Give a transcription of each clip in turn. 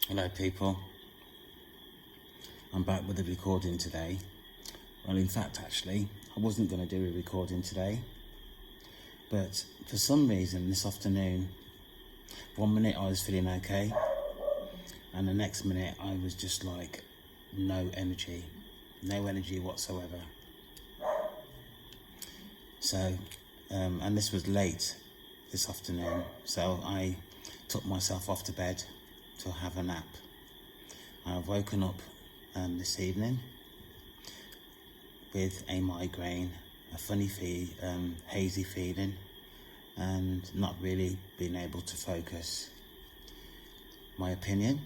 Hello people, I'm back with a recording today. Well, in fact actually I wasn't going to do a recording today, but for some reason this afternoon, 1 minute I was feeling okay and the next minute I was just like no energy whatsoever. So and this was late this afternoon, so I took myself off to bed to have a nap. I've woken up this evening with a migraine, a funny hazy feeling, and not really being able to focus. My opinion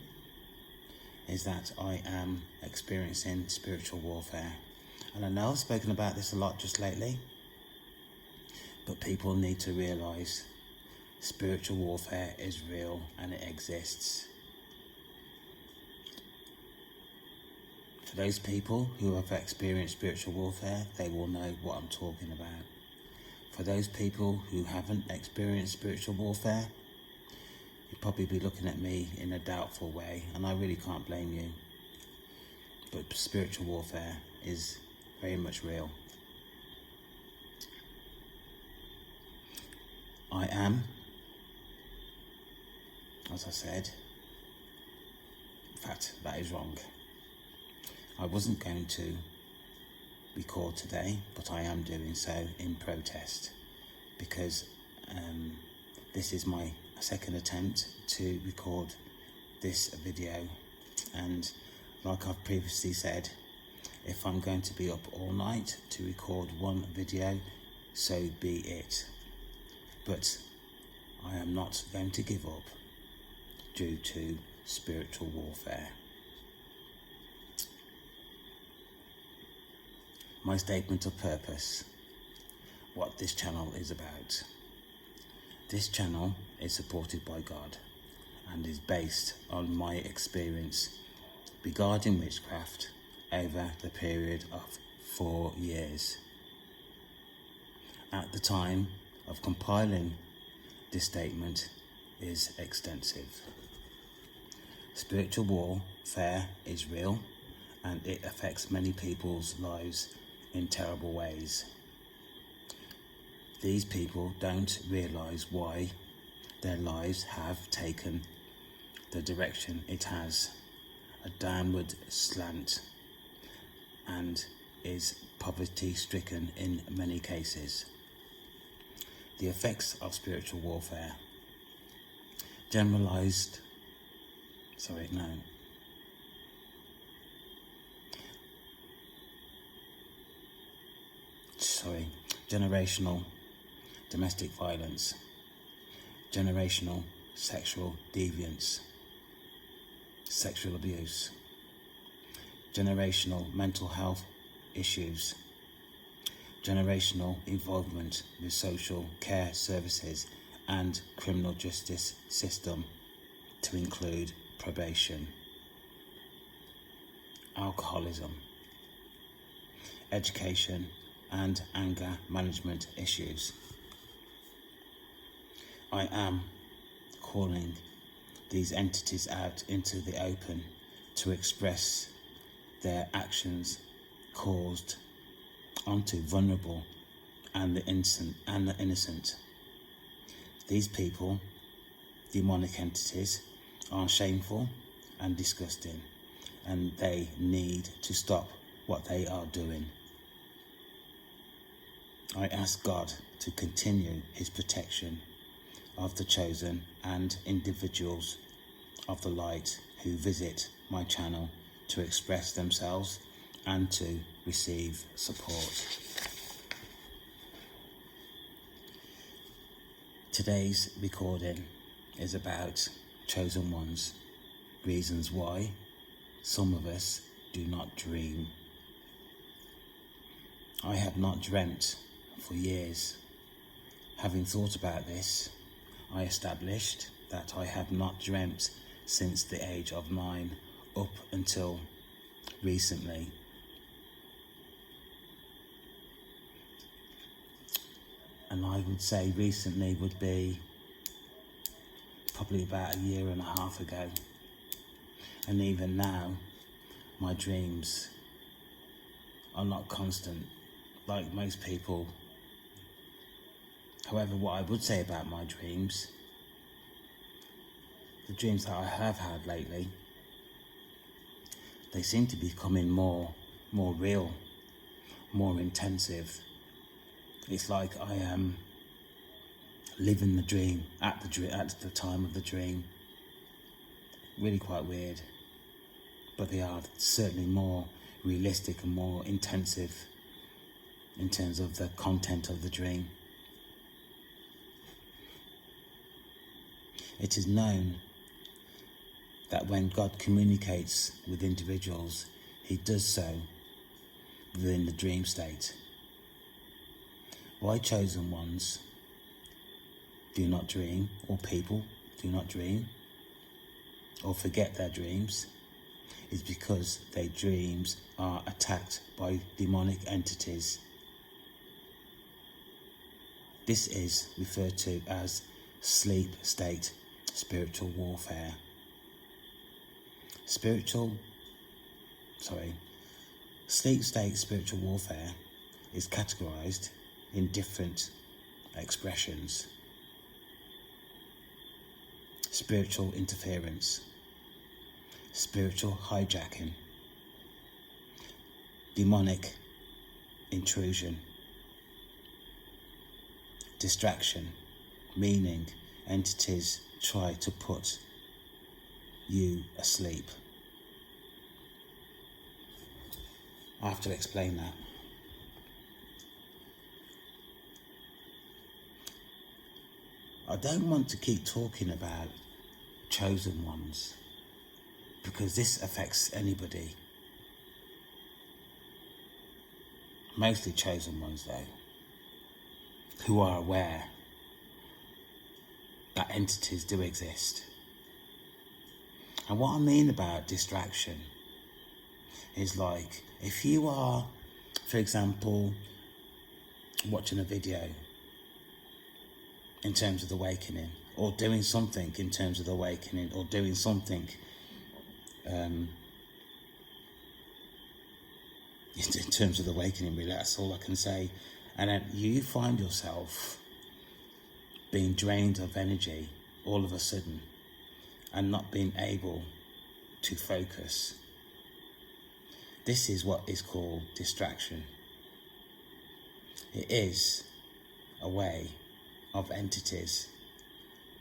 is that I am experiencing spiritual warfare, and I know I've spoken about this a lot just lately, but people need to realise spiritual warfare is real and it exists. For those people who have experienced spiritual warfare, they will know what I'm talking about. For those people who haven't experienced spiritual warfare, you'd probably be looking at me in a doubtful way, and I really can't blame you. But spiritual warfare is very much real. I am, as I said, in fact, that is wrong. I wasn't going to record today, but I am doing so in protest because this is my second attempt to record this video, and like I've previously said, if I'm going to be up all night to record one video, so be it. But I am not going to give up due to spiritual warfare. My statement of purpose, what this channel is about. This channel is supported by God and is based on my experience regarding witchcraft over the period of 4 years. At the time of compiling this statement is extensive. Spiritual warfare is real and it affects many people's lives in terrible ways. These people don't realise why their lives have taken the direction it has, a downward slant, and is poverty stricken in many cases. The effects of spiritual warfare. Generational domestic violence, generational sexual deviance, sexual abuse, generational mental health issues, generational involvement with social care services and criminal justice system, to include probation, alcoholism, education and anger management issues. I am calling these entities out into the open to express their actions caused onto vulnerable and the innocent. These people, demonic entities, are shameful and disgusting, and they need to stop what they are doing. I ask God to continue his protection of the chosen and individuals of the light who visit my channel to express themselves and to receive support. Today's recording is about chosen ones, reasons why some of us do not dream. I have not dreamt for years. Having thought about this, I established that I have not dreamt since the age of 9 up until recently. And I would say recently would be probably about 1.5 years ago. And even now, my dreams are not constant, like most people. However, what I would say about my dreams, the dreams that I have had lately, they seem to be becoming more real, more intensive. It's like I am living the dream at the time of the dream. Really quite weird, but they are certainly more realistic and more intensive in terms of the content of the dream. It is known that when God communicates with individuals, he does so within the dream state. Why chosen ones do not dream, or people do not dream, or forget their dreams, is because their dreams are attacked by demonic entities. This is referred to as sleep state spiritual warfare. Sleep state spiritual warfare is categorized in different expressions. Spiritual interference, spiritual hijacking, demonic intrusion, distraction, meaning entities try to put you asleep. I have to explain that. I don't want to keep talking about chosen ones, because this affects anybody. Mostly chosen ones though, who are aware that entities do exist. And what I mean about distraction is like, if you are, for example, watching a video in terms of the awakening, or doing something in terms of the awakening, or doing something in terms of the awakening, really, that's all I can say. And then you find yourself being drained of energy all of a sudden and not being able to focus. This is what is called distraction. It is a way of entities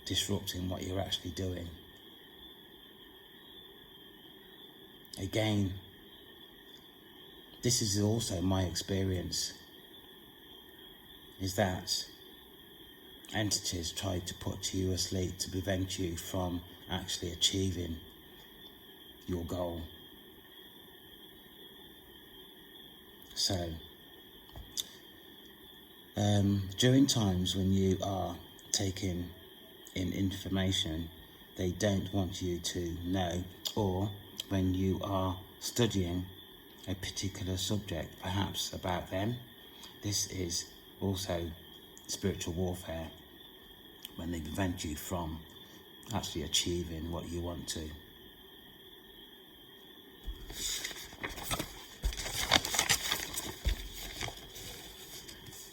disrupting what you're actually doing. Again, this is also my experience, is that entities try to put you asleep to prevent you from actually achieving your goal. So, during times when you are taking in information they don't want you to know, or when you are studying a particular subject, perhaps about them, this is also spiritual warfare, when they prevent you from actually achieving what you want to.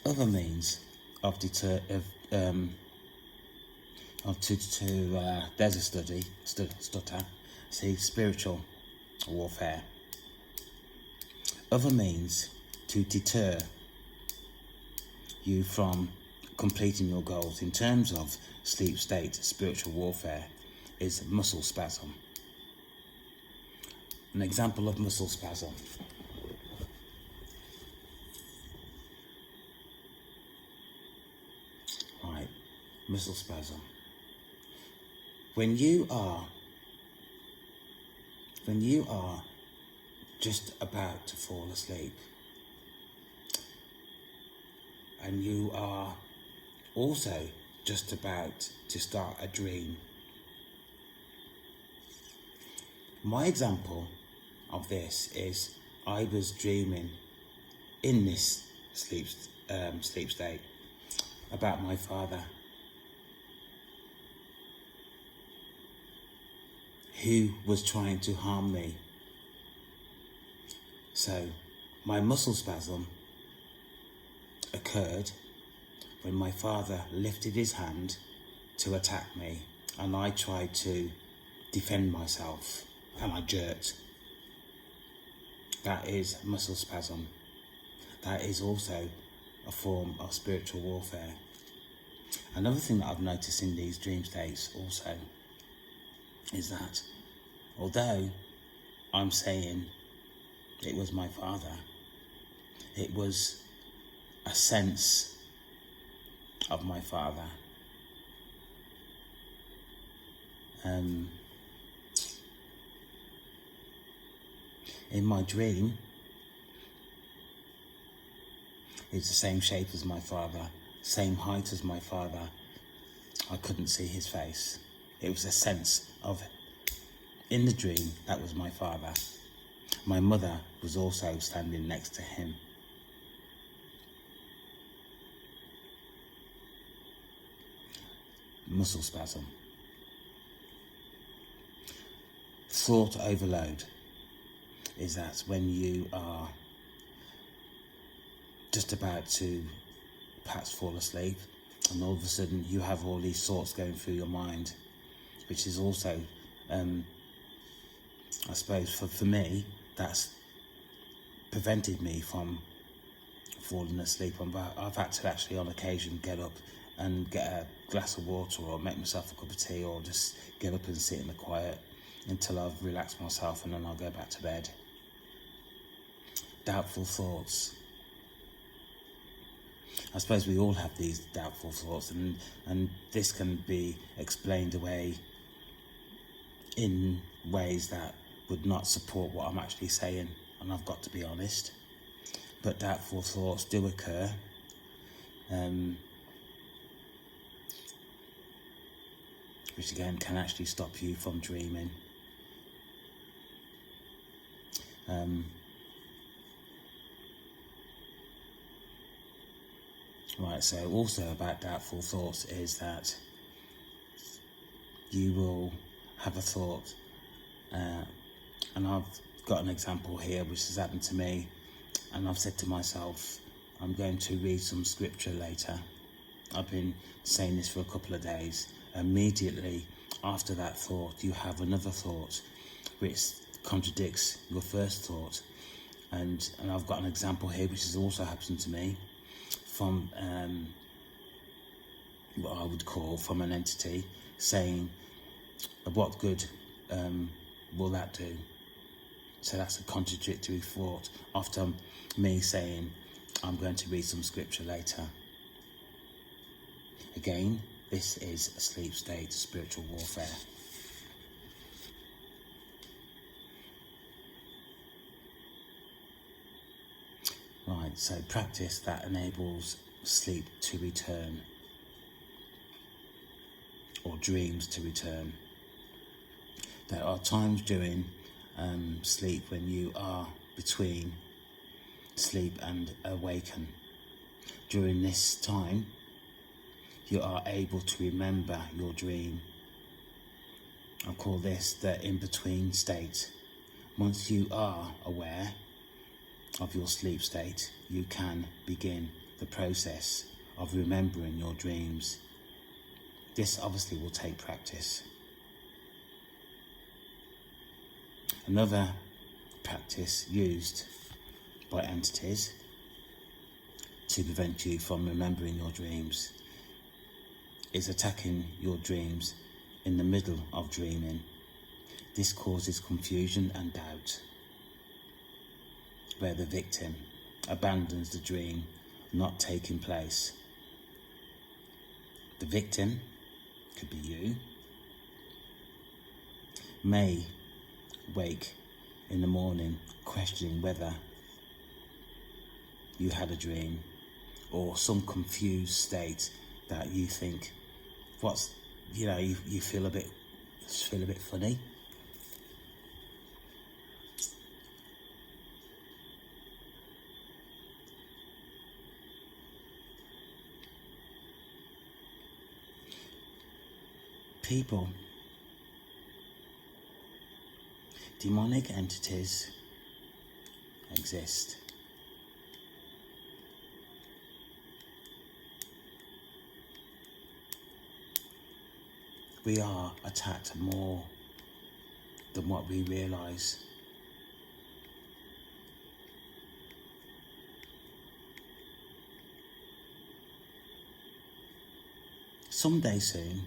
Other means of there's a stutter, see, spiritual warfare. Other means to deter you from completing your goals in terms of sleep state spiritual warfare is muscle spasm. An example of muscle spasm. Right, muscle spasm. When you are just about to fall asleep, and you are also just about to start a dream. My example of this is, I was dreaming in this sleep state about my father. who was trying to harm me. So my muscle spasm occurred when my father lifted his hand to attack me, and I tried to defend myself and I jerked. That is muscle spasm. That is also a form of spiritual warfare. Another thing that I've noticed in these dream states also is that although I'm saying it was my father, it was a sense of my father. In my dream, it's the same shape as my father, same height as my father. I couldn't see his face. It was a sense of, in the dream, that was my father. My mother was also standing next to him. Muscle spasm. Thought overload is that when you are just about to perhaps fall asleep and all of a sudden you have all these thoughts going through your mind, which is also, I suppose for me, that's prevented me from falling asleep. I've had to actually on occasion get up and get a glass of water or make myself a cup of tea or just get up and sit in the quiet until I've relaxed myself, and then I'll go back to bed. Doubtful thoughts. I suppose we all have these doubtful thoughts, and this can be explained away in ways that would not support what I'm actually saying, and I've got to be honest. But doubtful thoughts do occur. Which again can actually stop you from dreaming. Right, so also about doubtful thoughts is that you will have a thought, and I've got an example here which has happened to me, and I've said to myself, I'm going to read some scripture later. I've been saying this for a couple of days. Immediately after that thought, you have another thought which contradicts your first thought, and I've got an example here which has also happened to me from what I would call from an entity saying, what good will that do? So that's a contradictory thought after me saying, I'm going to read some scripture later. Again, this is a sleep state, spiritual warfare. Right, so practice that enables sleep to return, or dreams to return. There are times during sleep when you are between sleep and awaken. During this time, you are able to remember your dream. I call this the in-between state. Once you are aware of your sleep state, you can begin the process of remembering your dreams. This obviously will take practice. Another practice used by entities to prevent you from remembering your dreams is attacking your dreams in the middle of dreaming. This causes confusion and doubt, where the victim abandons the dream not taking place. The victim, could be you, may wake in the morning questioning whether you had a dream, or some confused state that you think, you feel a bit funny. People Demonic entities exist. We are attacked more than what we realise. Someday soon,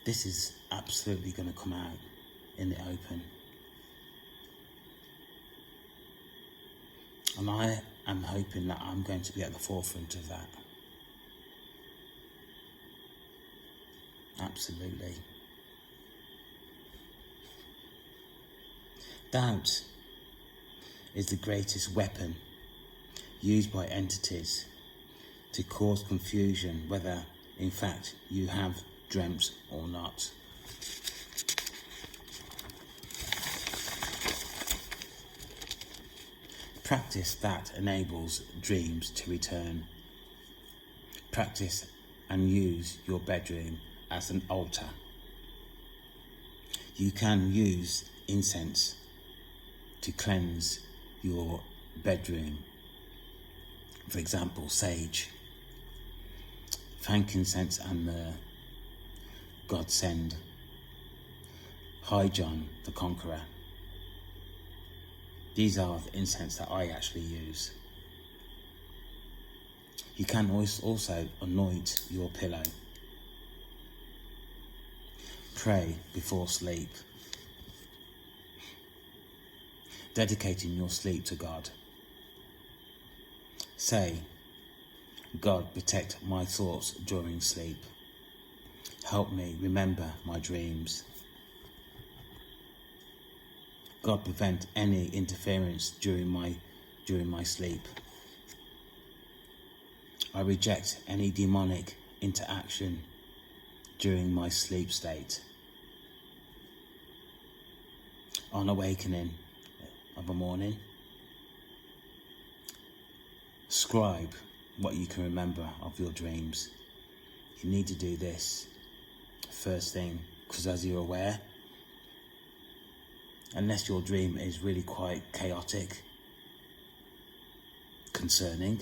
this is absolutely going to come out in the open. And I am hoping that I'm going to be at the forefront of that. Absolutely. Doubt is the greatest weapon used by entities to cause confusion whether in fact you have dreamt or not. Practice that enables dreams to return. Practice and use your bedroom as an altar. You can use incense to cleanse your bedroom. For example, sage, frankincense and myrrh, God send, High John the Conqueror. These are the incense that I actually use. You can also anoint your pillow. Pray before sleep, dedicating your sleep to God. Say, God, protect my thoughts during sleep. Help me remember my dreams. God, prevent any interference during my sleep. I reject any demonic interaction during my sleep state. On awakening of a morning, scribe what you can remember of your dreams. You need to do this first thing, because as you're aware, unless your dream is really quite chaotic, concerning,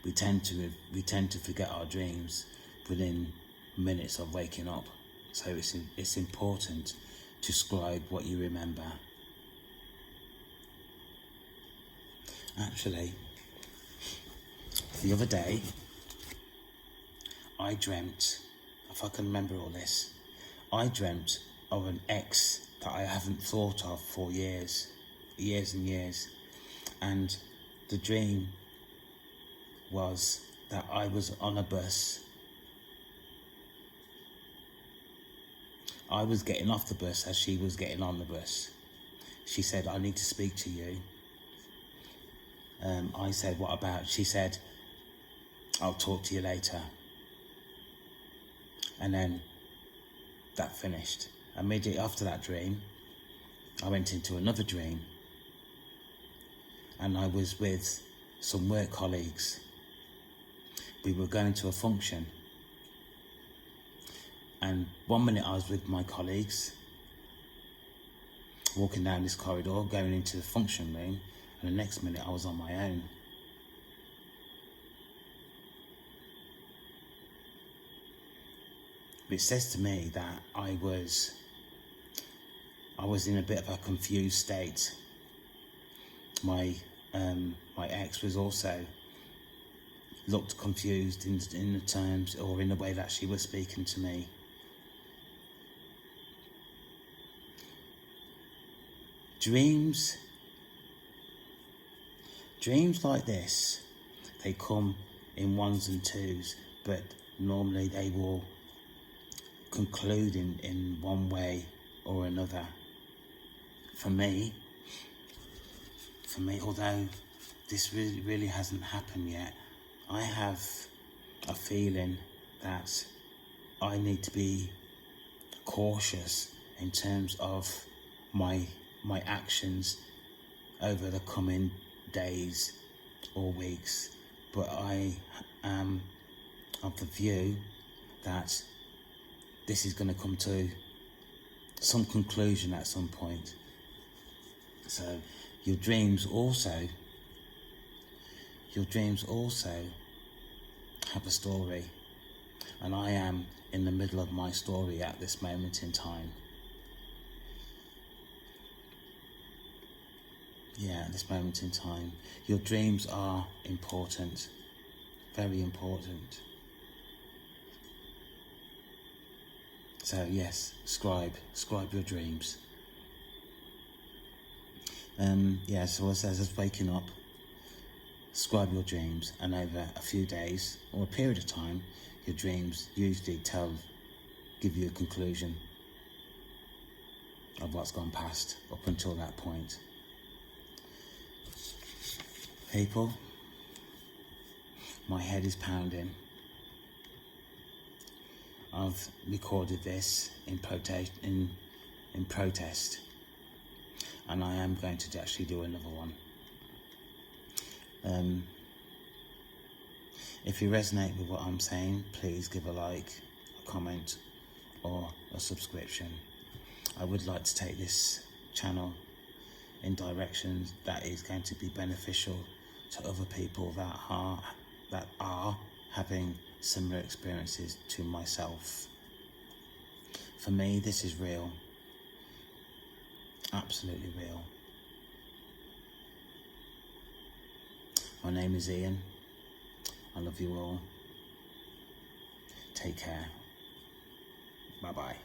we tend to forget our dreams within minutes of waking up. So it's important to scribe what you remember. Actually, the other day, I dreamt, if I can remember all this, I dreamt of an ex that I haven't thought of for years and years. And the dream was that I was on a bus. I was getting off the bus as she was getting on the bus. She said, I need to speak to you. I said, what about? She said, I'll talk to you later. And then that finished. Immediately after that dream, I went into another dream. And I was with some work colleagues. We were going to a function. And 1 minute I was with my colleagues, walking down this corridor, going into the function room, and the next minute I was on my own. It says to me that I was in a bit of a confused state. My ex was also looked confused in the terms or in the way that she was speaking to me. Dreams like this, they come in ones and twos, but normally they will conclude in one way or another. For me, although this really hasn't happened yet, I have a feeling that I need to be cautious in terms of my actions over the coming days or weeks. But I am of the view that this is going to come to some conclusion at some point. So your dreams also have a story, and I am in the middle of my story at this moment in time. Yeah, at this moment in time. Your dreams are important, very important. So yes, scribe your dreams. Yeah, so as I was waking up, scribe your dreams, and over a few days or a period of time, your dreams usually give you a conclusion of what's gone past up until that point. People, my head is pounding. I've recorded this in protest, and I am going to actually do another one. If you resonate with what I'm saying, please give a like, a comment, or a subscription. I would like to take this channel in directions that is going to be beneficial to other people that are having similar experiences to myself. For me, this is real, absolutely real. My name is Ian. I love you all. Take care. Bye-bye.